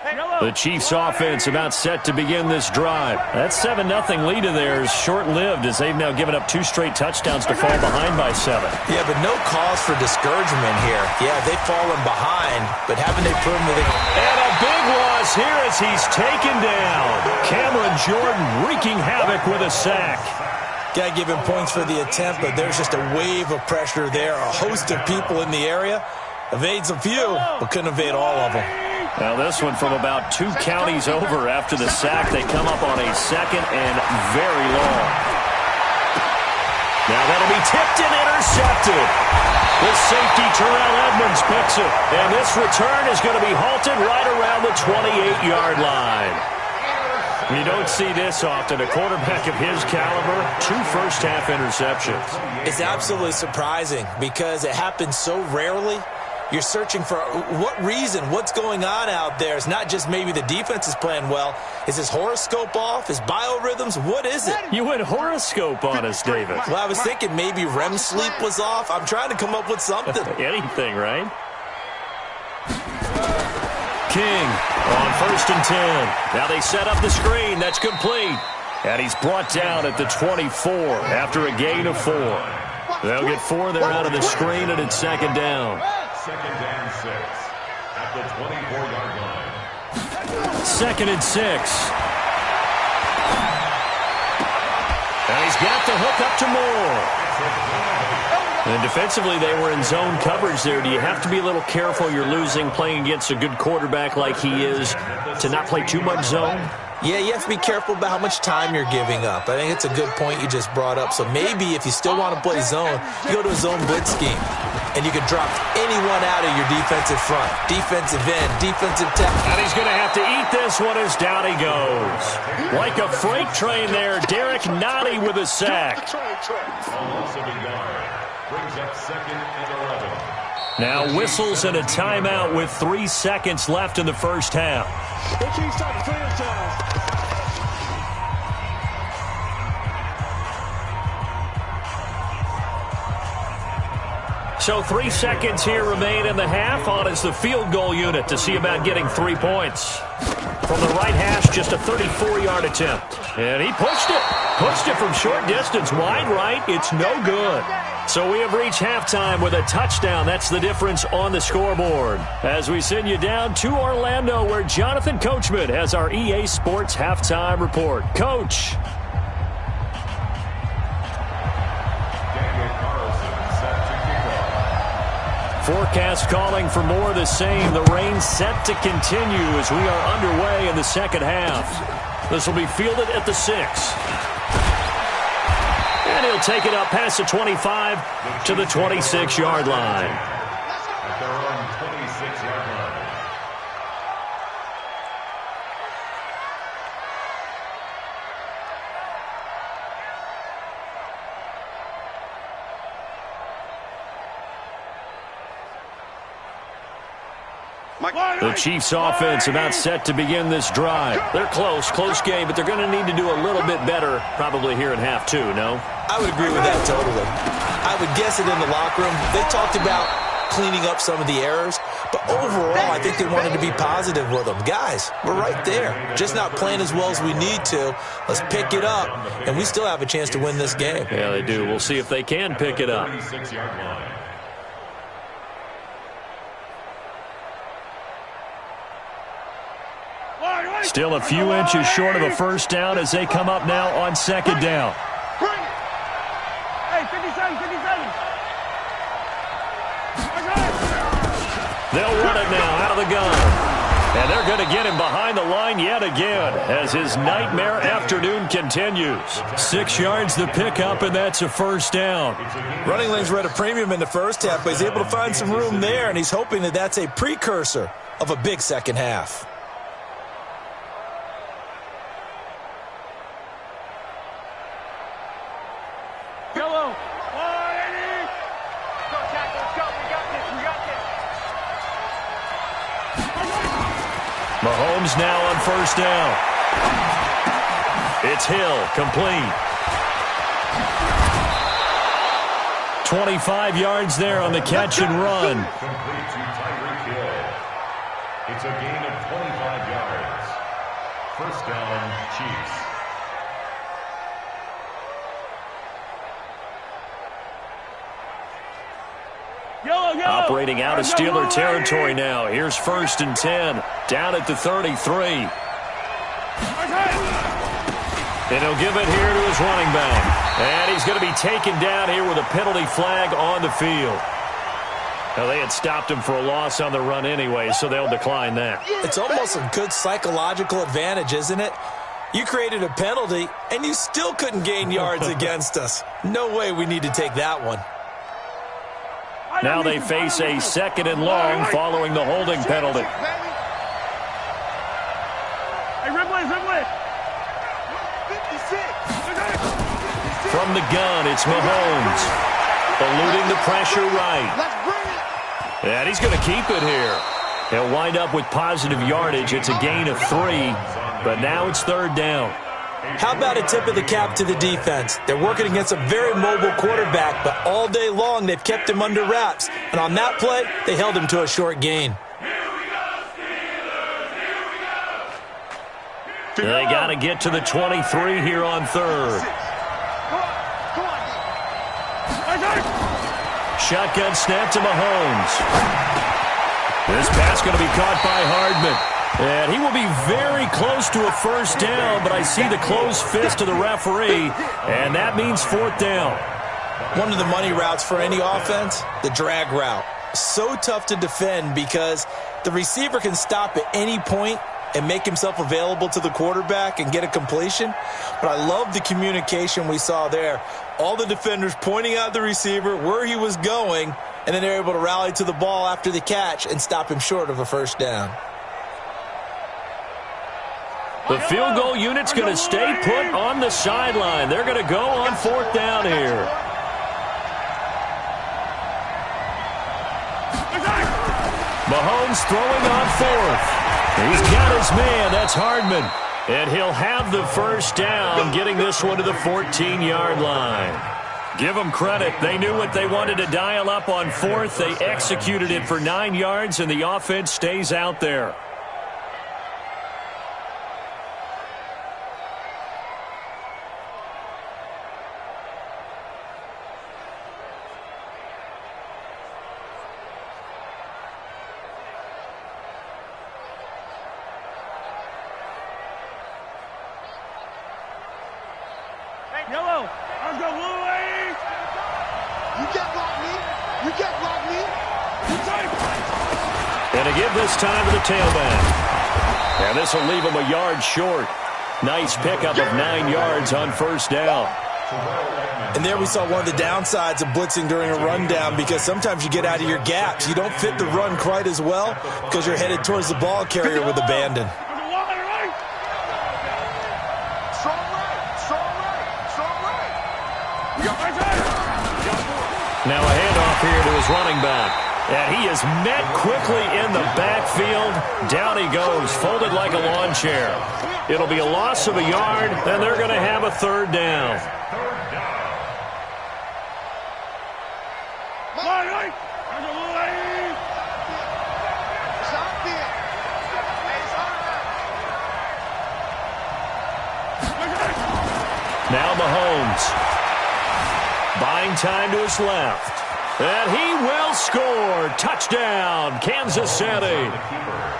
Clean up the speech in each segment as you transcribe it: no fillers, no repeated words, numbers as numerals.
The Chiefs' offense about set to begin this drive. That 7-0 lead of theirs short-lived as they've now given up 2 straight touchdowns to fall behind by 7. Yeah, but no cause for discouragement here. Yeah, they've fallen behind, but haven't they proven that they... And a big loss here as he's taken down. Cameron Jordan wreaking havoc with a sack. Got to give him points for the attempt, but there's just a wave of pressure there. A host of people in the area. Evades a few, but couldn't evade all of them. Now this one from about 2 counties over after the sack. They come up on a 2nd and very long. Now that'll be tipped and intercepted. The safety Terrell Edmonds picks it. And this return is going to be halted right around the 28-yard line. You don't see this often. A quarterback of his caliber, 2 first-half interceptions. It's absolutely surprising because it happens so rarely. You're searching for what reason, what's going on out there. It's not just maybe the defense is playing well. Is his horoscope off? His biorhythms? What is it? You went horoscope on us, David. Well, I was thinking maybe REM sleep was off. I'm trying to come up with something. Anything, right? King on 1st and 10. Now they set up the screen. That's complete. And he's brought down at the 24 after a gain of 4. They'll get 4 there out of the screen, and it's 2nd down. 2nd and 6 at the 24-yard line. 2nd and 6. And he's got the hook up to Moore. And defensively, they were in zone coverage there. Do you have to be a little careful? You're losing playing against a good quarterback like he is to not play too much zone? Yeah, you have to be careful about how much time you're giving up. I think it's a good point you just brought up. So maybe if you still want to play zone, you go to a zone blitz scheme. And you can drop anyone out of your defensive front. Defensive end, defensive tackle. And he's going to have to eat this one as down he goes. Like a freight train there, Derek Nottie with a sack. Almost a yard. Brings up 2nd and 11. Now whistles and a timeout with 3 seconds left in the first half. So 3 seconds here remain in the half. On is the field goal unit to see about getting 3 points. From the right hash, just a 34-yard attempt. And he pushed it. Pushed it from short distance. Wide right. It's no good. So we have reached halftime with a touchdown. That's the difference on the scoreboard. As we send you down to Orlando, where Jonathan Coachman has our EA Sports halftime report. Coach. Forecast calling for more of the same. The rain set to continue as we are underway in the second half. This will be fielded at the 6. And he'll take it up past the 25 to the 26-yard line. At their own 26-yard line. The Chiefs' offense about set to begin this drive. They're close game, but they're going to need to do a little bit better probably here in half 2, no? I would agree with that totally. I would guess it in the locker room. They talked about cleaning up some of the errors, but overall, I think they wanted to be positive with them. Guys, we're right there. Just not playing as well as we need to. Let's pick it up, and we still have a chance to win this game. Yeah, they do. We'll see if they can pick it up. 26-yard line. Still a few inches short of a first down as they come up now on 2nd down. Hey, 57. They'll run it now out of the gun. And they're going to get him behind the line yet again as his nightmare afternoon continues. 6 yards the pickup, and that's a first down. Running lanes were at a premium in the first half, but he's able to find some room there, and he's hoping that that's a precursor of a big second half. Mahomes now on first down. It's Hill, complete. 25 yards there on the catch and run. It's a gain of 25 yards. First down, Chiefs. Operating out of Steeler territory now. Here's 1st and 10. Down at the 33. And he'll give it here to his running back. And he's going to be taken down here with a penalty flag on the field. Now, they had stopped him for a loss on the run anyway, so they'll decline that. It's almost a good psychological advantage, isn't it? You created a penalty, and you still couldn't gain yards against us. No way we need to take that one. Now they face a 2nd and long following the holding penalty. From the gun, it's Mahomes. Eluding the pressure right. And he's going to keep it here. He'll wind up with positive yardage. It's a gain of 3, but now it's 3rd down. How about a tip of the cap to the defense? They're working against a very mobile quarterback, but all day long they've kept him under wraps. And on that play, they held him to a short gain. They got to get to the 23 here on 3rd. Shotgun snap to Mahomes. This pass going to be caught by Hardman. And he will be very close to a 1st down, but I see the closed fist of the referee, and that means 4th down. One of the money routes for any offense, the drag route. So tough to defend because the receiver can stop at any point and make himself available to the quarterback and get a completion. But I love the communication we saw there. All the defenders pointing out the receiver, where he was going, and then they're able to rally to the ball after the catch and stop him short of a 1st down. The field goal unit's going to stay put on the sideline. They're going to go on 4th down here. Mahomes throwing on 4th. He's got his man. That's Hardman. And he'll have the 1st down, getting this one to the 14-yard line. Give them credit. They knew what they wanted to dial up on 4th. They executed it for 9 yards, and the offense stays out there. Yellow, let's go, Louie! You can't block me. You can't block me. You take. And to give this time to the tailback. And this will leave him a yard short. Nice pickup of 9 yards on 1st down. And there we saw one of the downsides of blitzing during a rundown, because sometimes you get out of your gaps. You don't fit the run quite as well because you're headed towards the ball carrier with abandon. Now a handoff here to his running back. And he is met quickly in the backfield. Down he goes, folded like a lawn chair. It'll be a loss of a yard, and they're going to have a 3rd down. Now Mahomes. Buying time to his left. And he will score. Touchdown, Kansas City.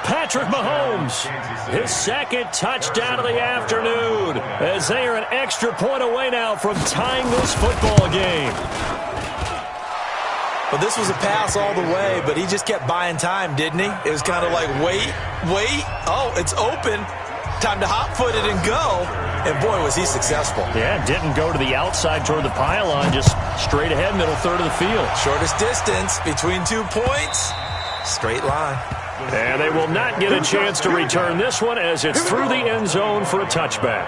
Patrick Mahomes, his 2nd touchdown of the afternoon, as they are an extra point away now from tying this football game. Well, this was a pass all the way, but he just kept buying time, didn't he? It was kind of like, wait. Oh, it's open. Time to hot-foot it and go. And, boy, was he successful. Yeah, didn't go to the outside toward the pylon, just straight ahead, middle third of the field. Shortest distance between 2 points, straight line. And they will not get a chance to return this one as it's through the end zone for a touchback.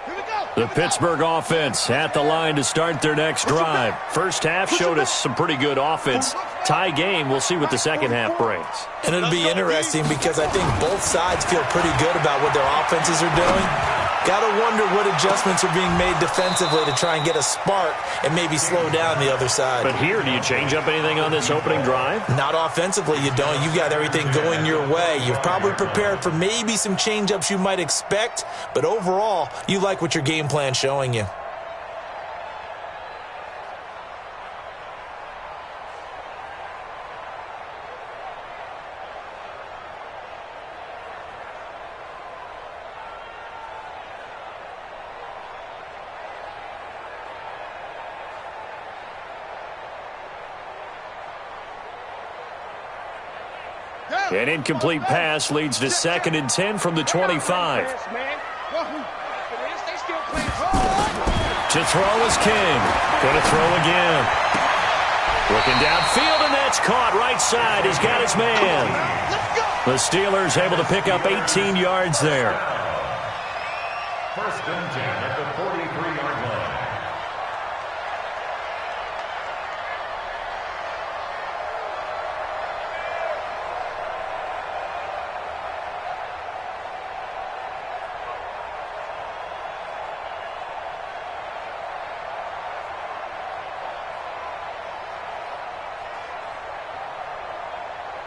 Here we go. The Pittsburgh offense at the line to start their next drive. First half showed us some pretty good offense. Tie game, we'll see what the second half brings. And it'll be interesting because I think both sides feel pretty good about what their offenses are doing. Got to wonder what adjustments are being made defensively to try and get a spark and maybe slow down the other side. But here, do you change up anything on this opening drive? Not offensively, you don't. You've got everything going your way. You've probably prepared for maybe some change-ups you might expect, but overall, you like what your game plan's showing you. An incomplete pass leads to 2nd and 10 from the 25. To throw is King. Going to throw again. Looking downfield, and that's caught right side. He's got his man. The Steelers able to pick up 18 yards there. 1st and 10 at the 43-yard line.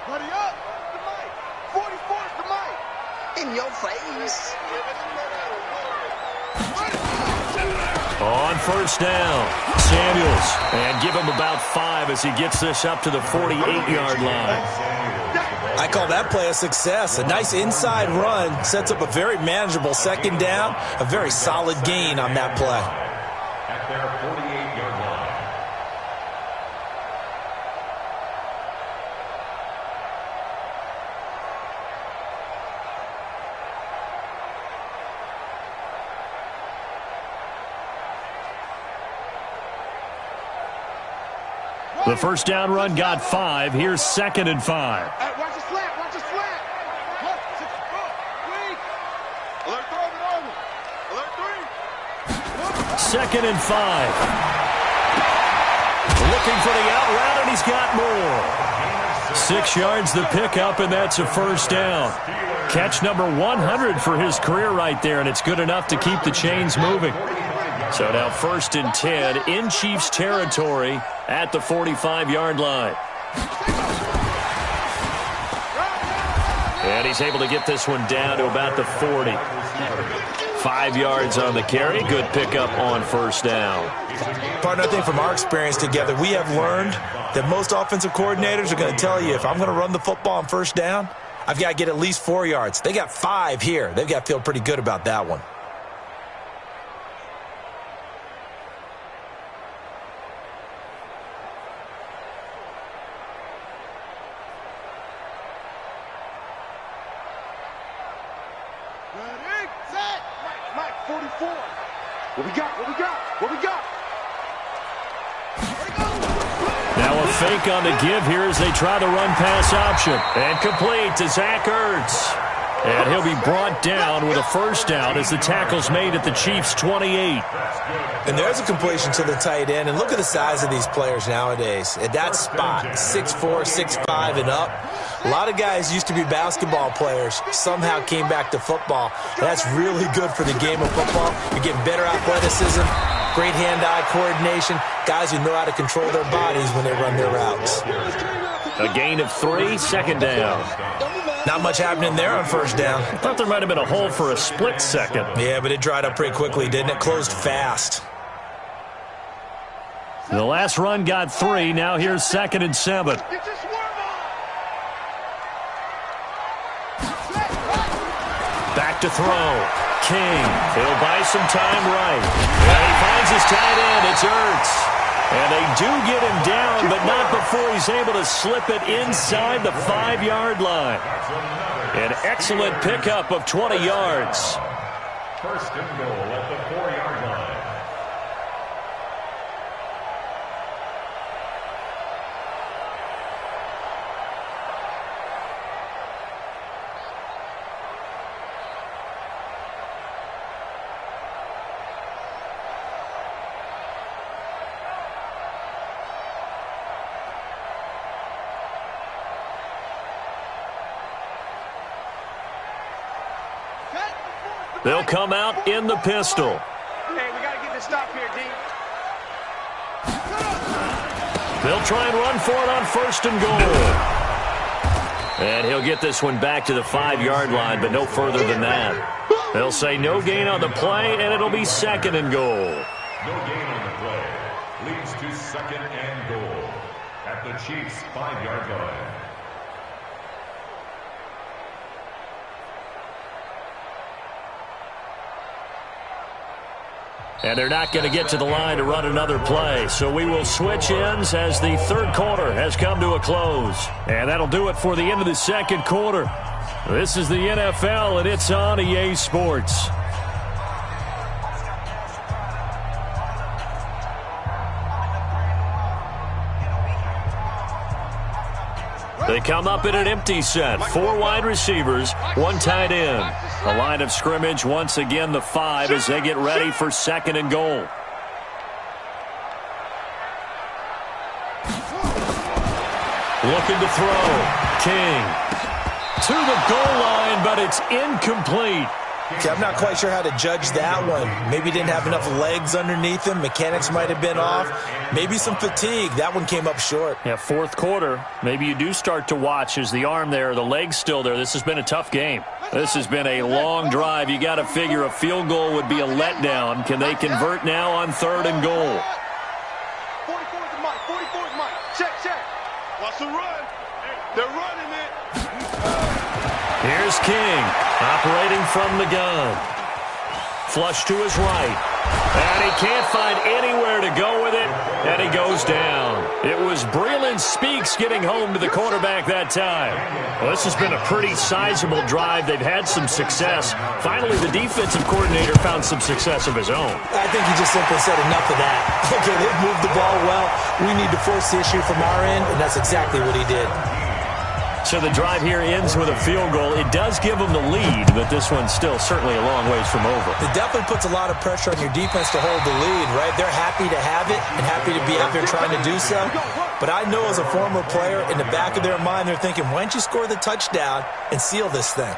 Buddy up! The mic! 44's the mic! In your face. On 1st down, Samuels. And give him about 5 as he gets this up to the 48-yard line. I call that play a success. A nice inside run sets up a very manageable 2nd down. A very solid gain on that play. At their 48-yard line. The 1st down run got 5. Here's 2nd and 5. Hey, watch the slant! Watch the slant! Look, 3. Alert 3 over. Alert 3. 2nd and 5. Looking for the out route, and he's got more. 6 yards the pickup, and that's a 1st down. Catch number 100 for his career right there, and it's good enough to keep the chains moving. So now 1st and 10 in Chiefs territory at the 45-yard line. And he's able to get this one down to about the 40. 5 yards on the carry. Good pickup on 1st down. Partner, I think from our experience together, we have learned that most offensive coordinators are going to tell you, if I'm going to run the football on 1st down, I've got to get at least 4 yards. They got 5 here. They've got to feel pretty good about that one. Ready, set! Mike, 44. What we got? What we got? What we got? Now a fake on the give here as they try the run-pass option. And complete to Zach Ertz. And he'll be brought down with a 1st down as the tackle's made at the Chiefs' 28. And there's a completion to the tight end. And look at the size of these players nowadays. At that spot, 6'4", 6'5", and up. A lot of guys used to be basketball players, somehow came back to football. That's really good for the game of football. You're getting better athleticism, great hand-eye coordination, guys who know how to control their bodies when they run their routes. A gain of 3, 2nd down. Not much happening there on 1st down. I thought there might have been a hole for a split second. Yeah, but it dried up pretty quickly, didn't it? Closed fast. The last run got 3. Now here's 2nd and 7. Get your swerve on! Back to throw. King. He'll buy some time right. And he finds his tight end. It's Ertz. And they do get him down, but not before he's able to slip it inside the 5-yard line. An excellent pickup of 20 yards. 1st and goal at the 4-yard line. They'll come out in the pistol. Hey, we got to get this stop here, D. They'll try and run for it on 1st and goal. And he'll get this one back to the 5-yard line, but no further than that. They'll say no gain on the play, and it'll be 2nd and goal. No gain on the play. Leads to 2nd and goal at the Chiefs' 5-yard line. And they're not going to get to the line to run another play. So we will switch ends as the 3rd quarter has come to a close. And that'll do it for the end of the 2nd quarter. This is the NFL, and it's on EA Sports. They come up in an empty set. 4 wide receivers, 1 tight end. The line of scrimmage, once again, the 5 as they get ready for 2nd and goal. Looking to throw. King to the goal line, but it's incomplete. Okay, I'm not quite sure how to judge that one. Maybe didn't have enough legs underneath him. Mechanics might have been off. Maybe some fatigue. That one came up short. Yeah, 4th quarter. Maybe you do start to watch as the arm there, the leg's still there. This has been a tough game. This has been a long drive. You got to figure a field goal would be a letdown. Can they convert now on 3rd and goal? 44's Mike. 44's Mike. Check. Watch the run. They're running it. Here's King, operating from the gun. Flush to his right. And he can't find anywhere to go with it, and he goes down. It was Breland Speaks getting home to the quarterback that time. Well, this has been a pretty sizable drive. They've had some success. Finally, the defensive coordinator found some success of his own. I think he just simply said enough of that. Okay, they've moved the ball well. We need to force the issue from our end, and that's exactly what he did. So the drive here ends with a field goal. It does give them the lead, but this one's still certainly a long ways from over. It definitely puts a lot of pressure on your defense to hold the lead, right? They're happy to have it and happy to be out there trying to do so. But I know as a former player, in the back of their mind, they're thinking, why don't you score the touchdown and seal this thing?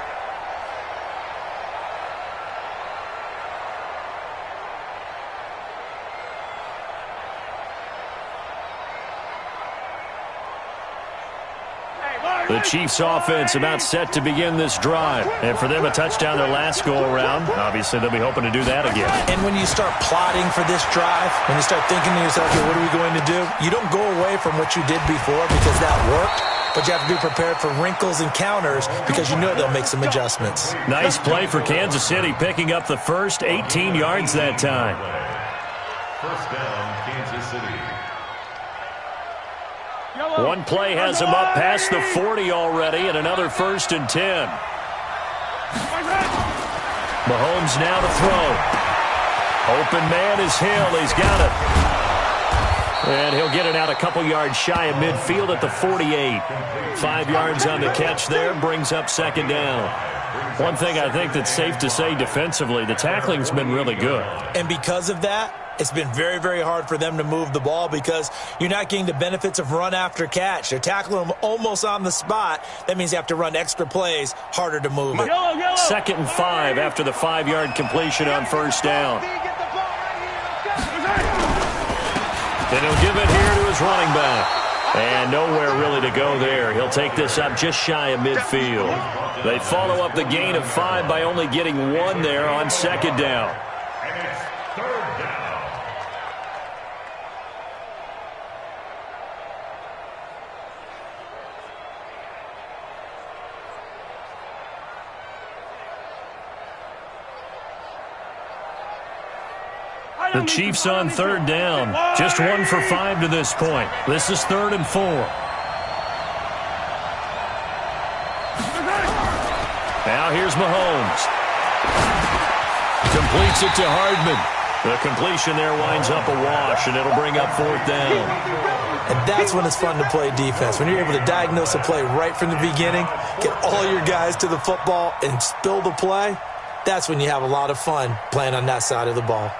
The Chiefs offense about set to begin this drive. And for them, a touchdown their last go-around. Obviously, they'll be hoping to do that again. And when you start plotting for this drive, when you start thinking to yourself, okay, what are we going to do? You don't go away from what you did before because that worked, but you have to be prepared for wrinkles and counters because you know they'll make some adjustments. Nice play for Kansas City, picking up the first 18 yards that time. First down, Kansas City. One play has him up past the 40 already, and another 1st and 10. Mahomes now to throw. Open man is Hill. He's got it. And he'll get it out a couple yards shy of midfield at the 48. 5 yards on the catch there, brings up 2nd down. One thing I think that's safe to say defensively, the tackling's been really good. And because of that, it's been very, very hard for them to move the ball because you're not getting the benefits of run after catch. They're tackling them almost on the spot. That means you have to run extra plays, harder to move it. 2nd and 5 after the 5-yard completion on 1st down. Then he'll give it here to his running back. And nowhere really to go there. He'll take this up just shy of midfield. They follow up the gain of 5 by only getting 1 there on 2nd down. And it's 3rd down. The Chiefs on 3rd down. Just 1 for 5 to this point. This is 3rd and 4. Now here's Mahomes. Completes it to Hardman. The completion there winds up a wash, and it'll bring up 4th down. And that's when it's fun to play defense. When you're able to diagnose a play right from the beginning, get all your guys to the football, and spill the play, that's when you have a lot of fun playing on that side of the ball.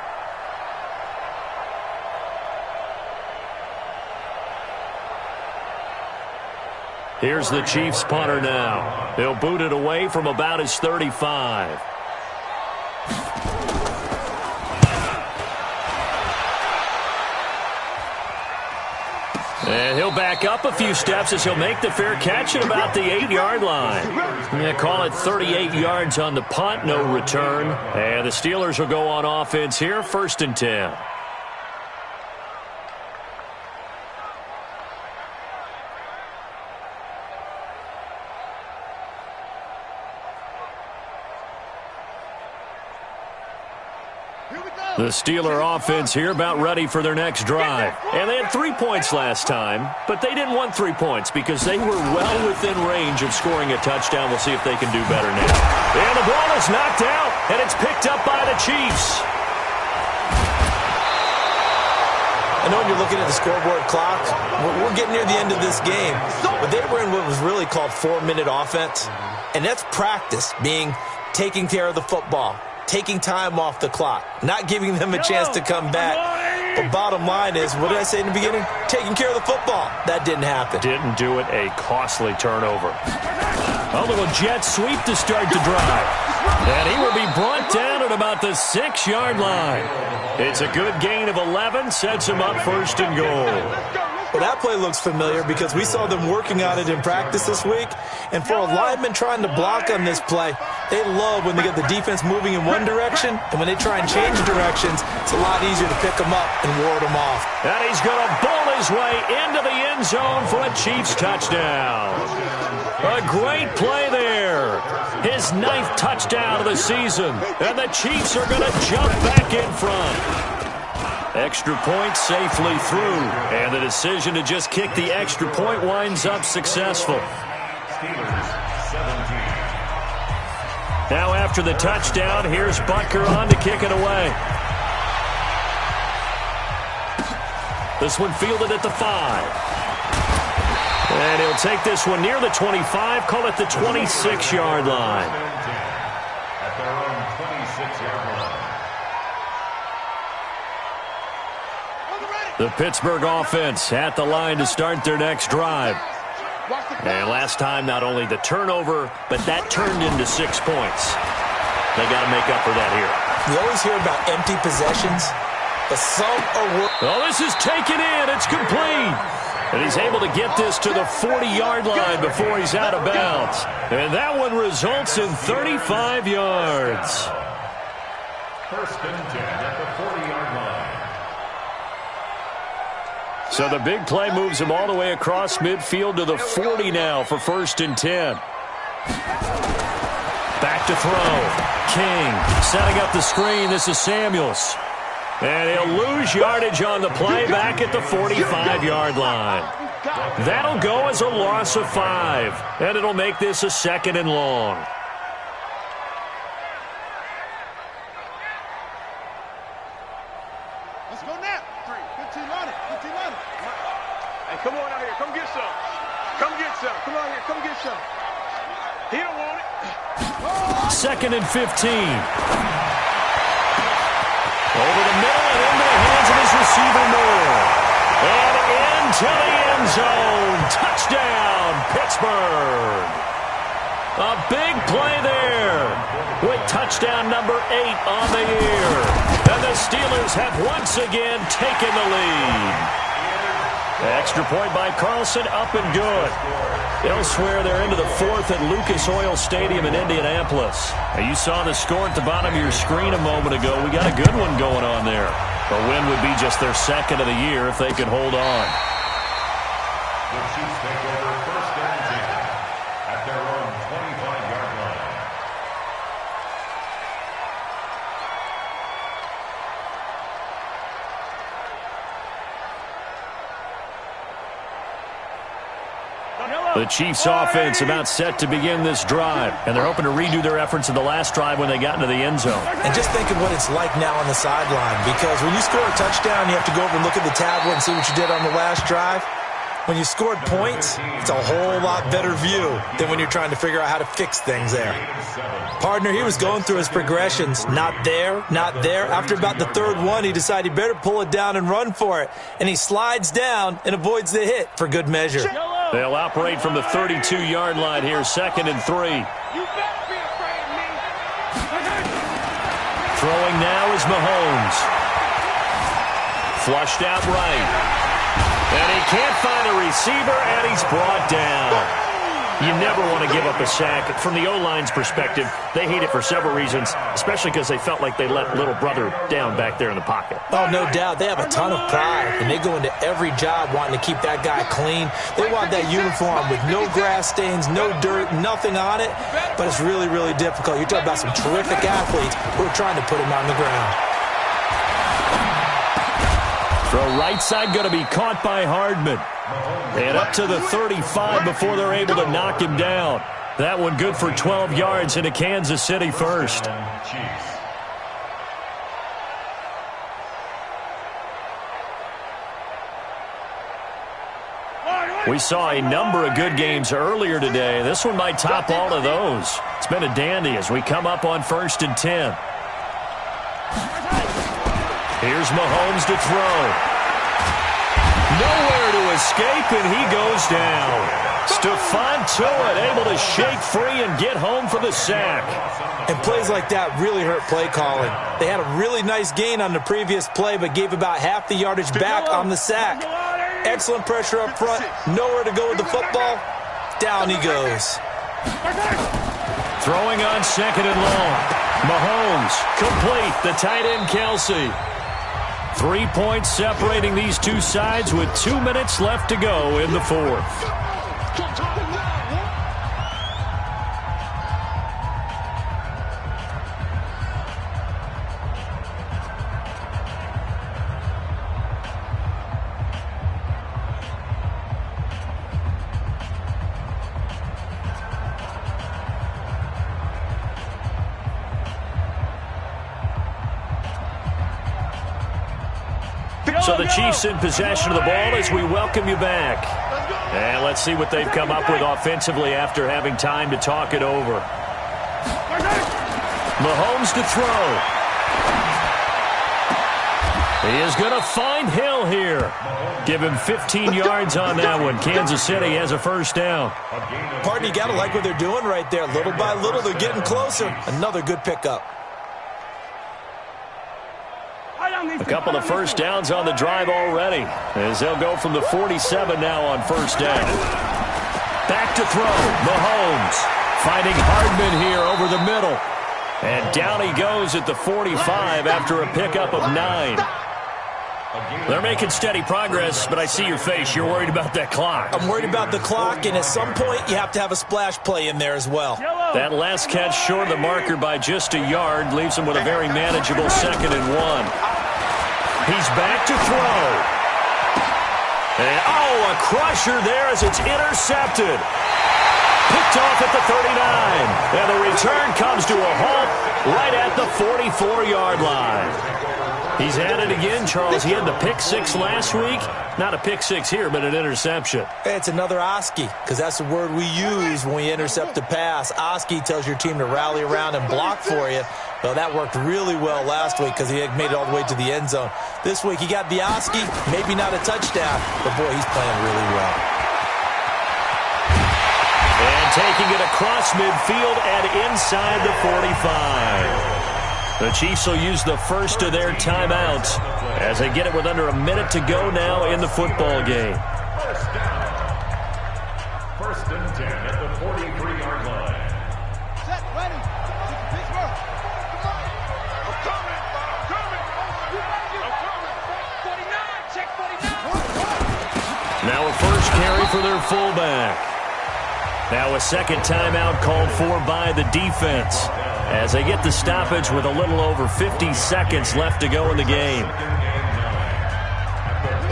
Here's the Chiefs punter now. He'll boot it away from about his 35. And he'll back up a few steps as he'll make the fair catch at about the 8-yard line. Yeah, call it 38 yards on the punt, no return. And the Steelers will go on offense here, 1st and 10. The Steeler offense here about ready for their next drive. And they had 3 points last time, but they didn't want 3 points because they were well within range of scoring a touchdown. We'll see if they can do better now. And the ball is knocked out, and it's picked up by the Chiefs. I know when you're looking at the scoreboard clock, we're getting near the end of this game. But they were in what was really called 4-minute offense. And that's practice, being taking care of the football, taking time off the clock, not giving them a chance to come back. But bottom line is, what did I say in the beginning? Taking care of the football. That didn't happen. Didn't do it. A costly turnover. A little jet sweep to start the drive. And he will be brought down at about the 6-yard line. It's a good gain of 11. Sets him up 1st and goal. Well, that play looks familiar because we saw them working on it in practice this week. And for a lineman trying to block on this play, they love when they get the defense moving in one direction. And when they try and change directions, it's a lot easier to pick them up and ward them off. And he's going to bowl his way into the end zone for a Chiefs touchdown. A great play there. His 9th touchdown of the season. And the Chiefs are going to jump back in front. Extra point safely through. And the decision to just kick the extra point winds up successful. Now after the touchdown, here's Butker on to kick it away. This one fielded at the 5. And he'll take this one near the 25, call it the 26-yard line. At their own 26-yard line. The Pittsburgh offense at the line to start their next drive. And last time, not only the turnover, but that turned into 6 points. They got to make up for that here. You always hear about empty possessions, but some are... Oh, this is taken in. It's complete. And he's able to get this to the 40-yard line before he's out of bounds. And that one results in 35 yards. 1st and 10 at the 40-yard line. So the big play moves him all the way across midfield to the 40 now for 1st and 10. Back to throw. King setting up the screen. This is Samuels. And he'll lose yardage on the play back at the 45-yard line. That'll go as a loss of 5. And it'll make this a 2nd and long. Let's go now. 15 on it. 15 on it. Hey, come on out here. Come get some. Come get some. Come on here. Come get some. He don't want it. 2nd and 15. Over the middle and into the hands of his receiver Moore. And into the end zone. Touchdown, Pittsburgh. A big play there with touchdown number 8 on the year. And the Steelers have once again taken the lead. Extra point by Carlson, up and good. Elsewhere, they're into the 4th at Lucas Oil Stadium in Indianapolis. Now, you saw the score at the bottom of your screen a moment ago. We got a good one going on there. A win would be just their 2nd of the year if they could hold on. The Chiefs take over 1st and 10 at their own 25-yard line. The Chiefs offense about set to begin this drive, and they're hoping to redo their efforts in the last drive when they got into the end zone. And just think of what it's like now on the sideline, because when you score a touchdown, you have to go over and look at the tablet and see what you did on the last drive. When you scored points, it's a whole lot better view than when you're trying to figure out how to fix things there. Partner, he was going through his progressions. Not there, not there. After about the 3rd one, he decided he better pull it down and run for it. And he slides down and avoids the hit for good measure. They'll operate from the 32-yard line here, 2nd and 3. You better be afraid of me. Throwing now is Mahomes. Flushed out right. And he can't find a receiver, and he's brought down. You never want to give up a sack. From the O-line's perspective, they hate it for several reasons, especially because they felt like they let little brother down back there in the pocket. Oh, no doubt. They have a ton of pride, and they go into every job wanting to keep that guy clean. They want that uniform with no grass stains, no dirt, nothing on it, but it's really, really difficult. You're talking about some terrific athletes who are trying to put him on the ground. Throw right side going to be caught by Hardman. And up to the 35 before they're able to knock him down. That one good for 12 yards into Kansas City first. We saw a number of good games earlier today. This one might top all of those. It's been a dandy as we come up on 1st and 10. Here's Mahomes to throw. Nowhere to escape, and he goes down. Stephon Tuitt able to shake free and get home for the sack. And plays like that really hurt play calling. They had a really nice gain on the previous play, but gave about half the yardage back on the sack. Excellent pressure up front. Nowhere to go with the football. Down he goes. Throwing on 2nd and long. Mahomes complete. The tight end Kelsey. 3 points separating these two sides with 2 minutes left to go in the fourth. So the Chiefs in possession of the ball as we welcome you back. And let's see what they've come up with offensively after having time to talk it over. Mahomes to throw. He is going to find Hill here. Give him 15 yards on that one. Kansas City has a first down. Pardon, you got to like what they're doing right there. Little by little, they're getting closer. Another good pickup. A couple of first downs on the drive already, as they'll go from the 47 now on first down. Back to throw. Mahomes finding Hardman here over the middle. And down he goes at the 45 after a pickup of 9. They're making steady progress, but I see your face. You're worried about that clock. I'm worried about the clock, and at some point you have to have a splash play in there as well. That last catch short of the marker by just a yard leaves him with a very manageable 2nd and 1. He's back to throw. And, a crusher there as it's intercepted. Picked off at the 39. And the return comes to a halt right at the 44-yard line. He's at it again, Charles. He had the pick 6 last week. Not a pick 6 here, but an interception. It's another Oski, because that's the word we use when we intercept a pass. Oski tells your team to rally around and block for you. Well, that worked really well last week because he had made it all the way to the end zone. This week, he got the Oski, maybe not a touchdown, but boy, he's playing really well. And taking it across midfield and inside the 45. The Chiefs will use the first of their timeouts as they get it with under a minute to go now in the football game. First and 10 at the 43-yard line. Set, ready. Pittsburgh. I'm coming. I'm coming. 49, check 49. Now a first carry for their fullback. Now a second timeout called for by the defense as they get the stoppage with a little over 50 seconds left to go in the game.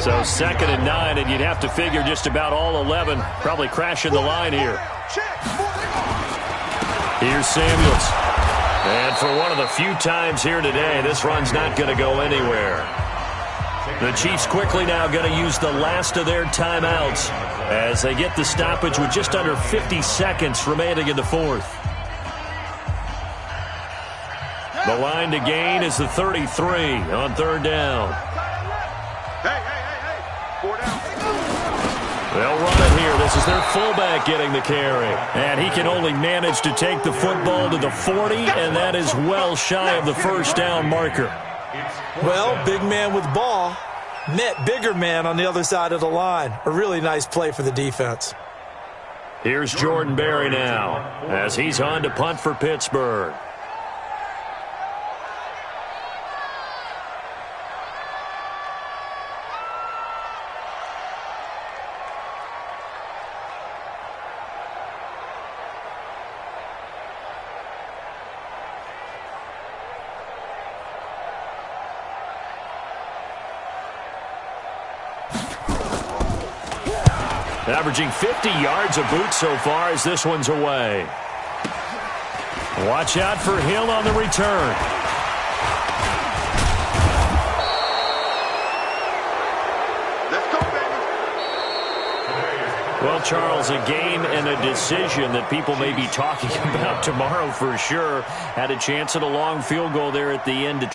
So 2nd and 9, and you'd have to figure just about all 11 probably crashing the line here. Here's Samuels. And for one of the few times here today, this run's not going to go anywhere. The Chiefs quickly now going to use the last of their timeouts as they get the stoppage with just under 50 seconds remaining in the fourth. The line to gain is the 33 on third down. Hey. 4 down. They'll run it here. This is their fullback getting the carry. And he can only manage to take the football to the 40, and that is well shy of the first down marker. Well, big man with ball, met bigger man on the other side of the line. A really nice play for the defense. Here's Jordan Berry now as he's on to punt for Pittsburgh. Averaging 50 yards a boot so far as this one's away. Watch out for Hill on the return. Let's go, baby. Well, Charles, a game and a decision that people may be talking about tomorrow for sure. Had a chance at a long field goal there at the end.